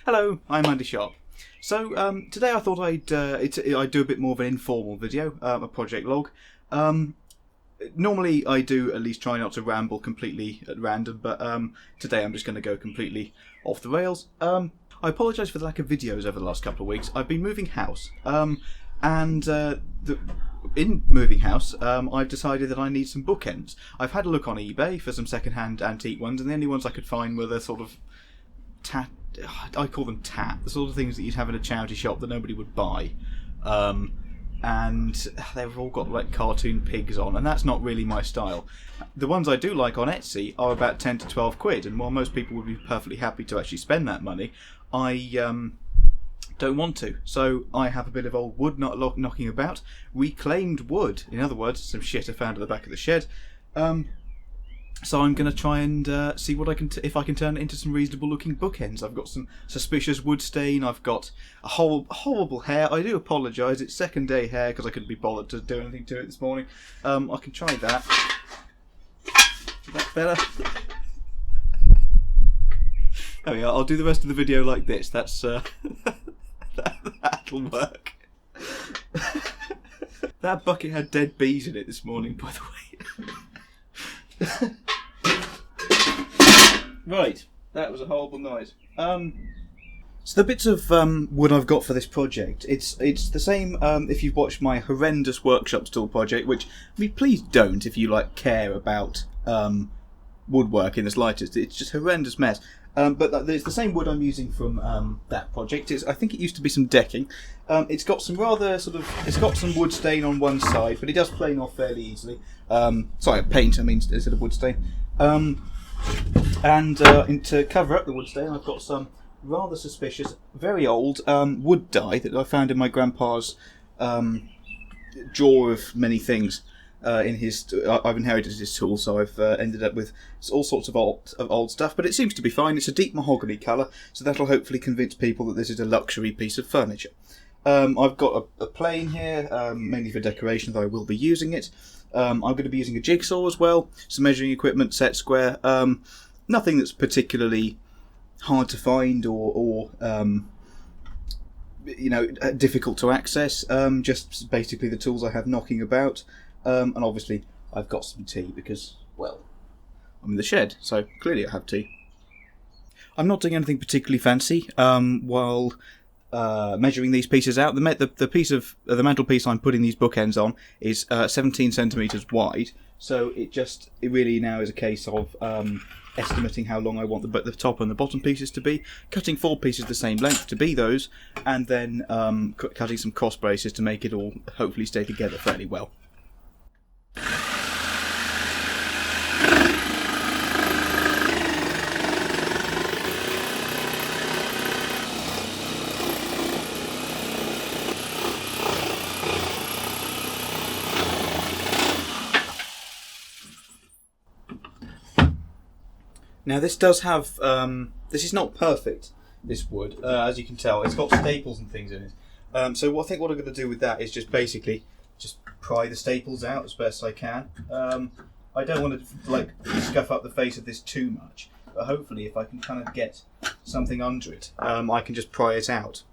Hello, I'm Andy Sharp. So today I thought I'd do a bit more of an informal video, a project log. Normally I do at least try not to ramble completely at random, but today I'm just going to go completely off the rails. I apologise for the lack of videos over the last couple of weeks. I've been moving house, and in moving house, I've decided that I need some bookends. I've had a look on eBay for some second-hand antique ones, and the only ones I could find were the sort of I call them the sort of things that you'd have in a charity shop that nobody would buy. And they've all got like cartoon pigs on, and that's not really my style. The ones I do like on Etsy are about 10 to 12 quid, and while most people would be perfectly happy to actually spend that money, I don't want to. So I have a bit of old wood knocking about, reclaimed wood, in other words, some shit I found at the back of the shed. So I'm going to try and see what I can if I can turn it into some reasonable looking bookends. I've got some suspicious wood stain. I've got a horrible hair. I do apologise. It's second day hair because I couldn't be bothered to do anything to it this morning. I can try that. Is that better? There we are. I'll do the rest of the video like this. That's that'll work. That bucket had dead bees in it this morning, by the way. Right, that was a horrible noise. So the bits of wood I've got for this project, it's the same. If you've watched my horrendous workshop tool project, which please don't if you care about woodwork in the slightest. It's just a horrendous mess. But it's the same wood I'm using from that project. I think it used to be some decking. It's got some it's got some wood stain on one side, but it does plane off fairly easily. Sorry, paint, I mean, instead of wood stain. And to cover up the wood stain, I've got some rather suspicious, very old wood dye that I found in my grandpa's drawer of many things. I've inherited his tool, so I've ended up with all sorts of old stuff. But it seems to be fine. It's a deep mahogany colour, so that'll hopefully convince people that this is a luxury piece of furniture. I've got a plane here, mainly for decoration, though I will be using it. I'm going to be using a jigsaw as well, some measuring equipment, set square. Nothing that's particularly hard to find or difficult to access. Just basically the tools I have knocking about. And obviously I've got some tea because, well, I'm in the shed, so clearly I have tea. I'm not doing anything particularly fancy while measuring these pieces out. The piece of the mantelpiece I'm putting these bookends on is 17 centimetres wide, so it really now is a case of estimating how long I want the top and the bottom pieces to be, cutting 4 pieces the same length to be those, and then cutting some cross braces to make it all hopefully stay together fairly well. Now this does have, this is not perfect, this wood, as you can tell. It's got staples and things in it. So I think what I'm going to do with that is just basically pry the staples out as best I can. I don't want to scuff up the face of this too much, but hopefully if I can kind of get something under it, I can just pry it out.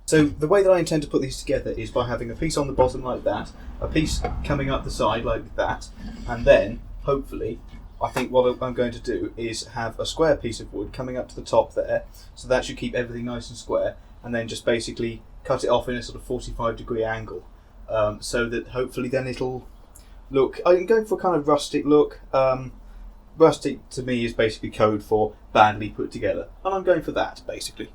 So the way that I intend to put these together is by having a piece on the bottom like that, a piece coming up the side like that, and then, hopefully, I think what I'm going to do is have a square piece of wood coming up to the top there, so that should keep everything nice and square, and then just basically cut it off in a sort of 45-degree angle, so that hopefully then it'll look... I'm going for a kind of rustic look. Rustic to me is basically code for badly put together, and I'm going for that, basically.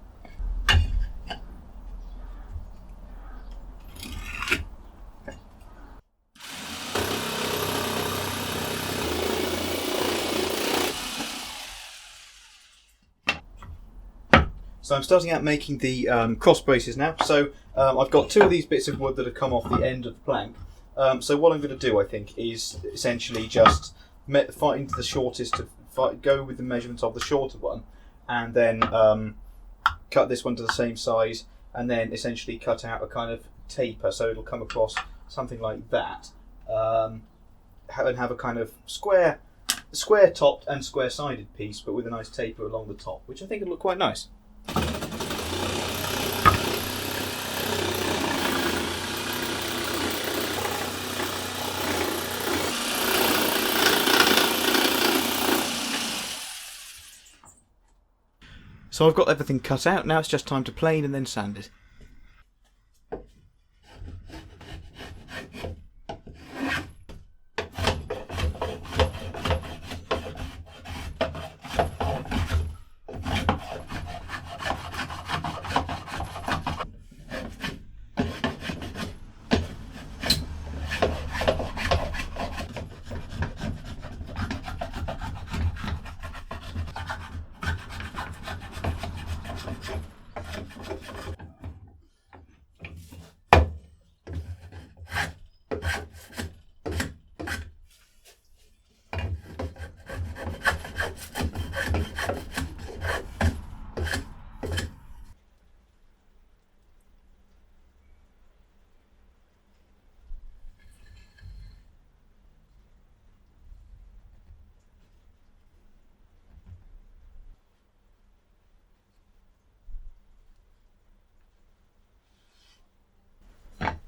So I'm starting out making the cross braces now. So I've got 2 of these bits of wood that have come off the end of the plank. So what I'm going to do, I think, is essentially just find the shortest go with the measurements of the shorter one, and then cut this one to the same size, and then essentially cut out a kind of taper so it'll come across something like that, and have a kind of square topped and square sided piece, but with a nice taper along the top, which I think would look quite nice. So I've got everything cut out, now it's just time to plane and then sand it.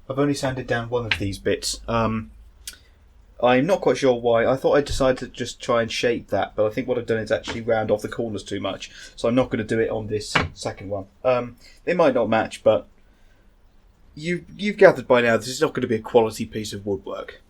I've only sanded down one of these bits. I'm not quite sure why. I thought I decided to just try and shape that, but I think what I've done is actually round off the corners too much, so I'm not going to do it on this second one. It might not match, but you've gathered by now this is not going to be a quality piece of woodwork.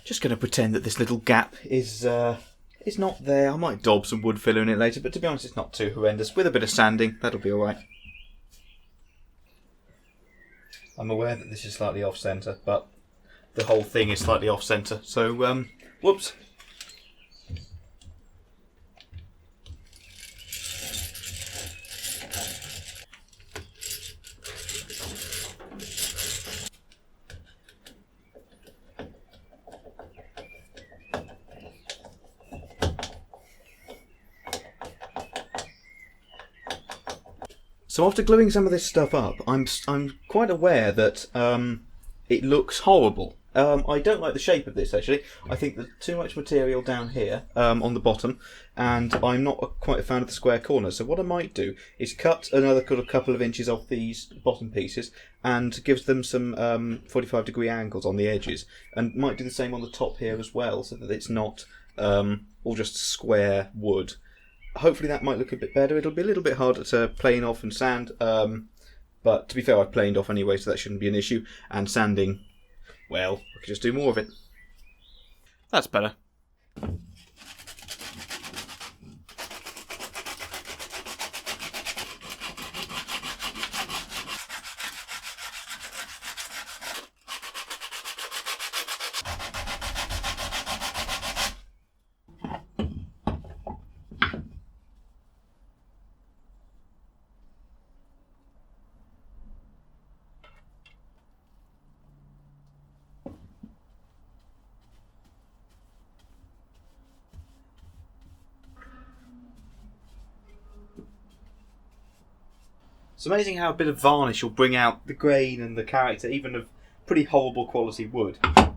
Just going to pretend that this little gap is not there. I might daub some wood filler in it later, but to be honest, it's not too horrendous. With a bit of sanding, that'll be all right. I'm aware that this is slightly off-centre, but the whole thing is slightly off-centre. So, whoops. So after gluing some of this stuff up, I'm quite aware that it looks horrible. I don't like the shape of this, actually. I think there's too much material down here on the bottom, and I'm not quite a fan of the square corners. So what I might do is cut another couple of inches off these bottom pieces and give them some 45-degree angles on the edges, and might do the same on the top here as well, so that it's not all just square wood. Hopefully that might look a bit better. It'll be a little bit harder to plane off and sand, but to be fair, I've planed off anyway, so that shouldn't be an issue. And sanding, well, I could just do more of it. That's better. It's amazing how a bit of varnish will bring out the grain and the character, even of pretty horrible quality wood. I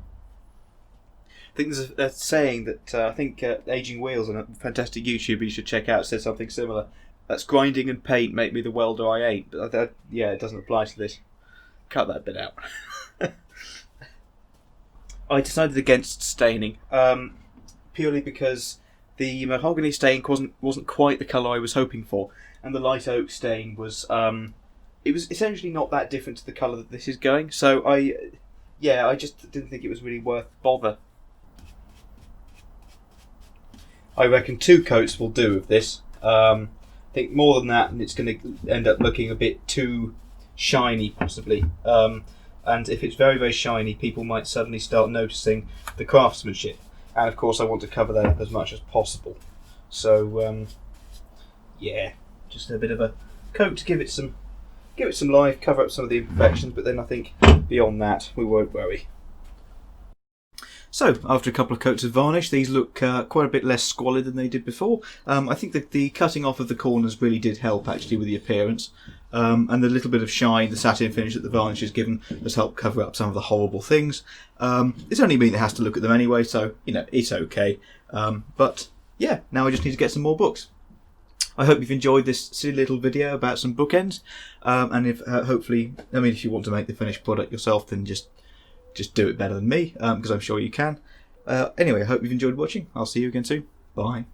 think there's a saying that I think Aging Wheels, and a fantastic YouTuber you should check out, said something similar. That's grinding and paint make me the welder I ain't. But yeah, it doesn't apply to this. Cut that bit out. I decided against staining, purely because the mahogany stain wasn't quite the colour I was hoping for. And the light oak stain was, it was essentially not that different to the colour that this is going. So I just didn't think it was really worth bother. I reckon 2 coats will do of this. I think more than that, and it's going to end up looking a bit too shiny, possibly. and if it's very, very shiny, people might suddenly start noticing the craftsmanship. And of course I want to cover that up as much as possible. So yeah, just a bit of a coat to give it some life, cover up some of the imperfections, but then I think beyond that we won't worry. So, after a couple of coats of varnish, these look quite a bit less squalid than they did before. I think that the cutting off of the corners really did help, actually, with the appearance. And the little bit of shine, the satin finish that the varnish has given, has helped cover up some of the horrible things. It's only me that has to look at them anyway, so, you know, it's okay. But, yeah, now I just need to get some more books. I hope you've enjoyed this silly little video about some bookends. And if hopefully, I mean, if you want to make the finished product yourself, then just do it better than me, because I'm sure you can. Anyway, I hope you've enjoyed watching. I'll see you again soon. Bye.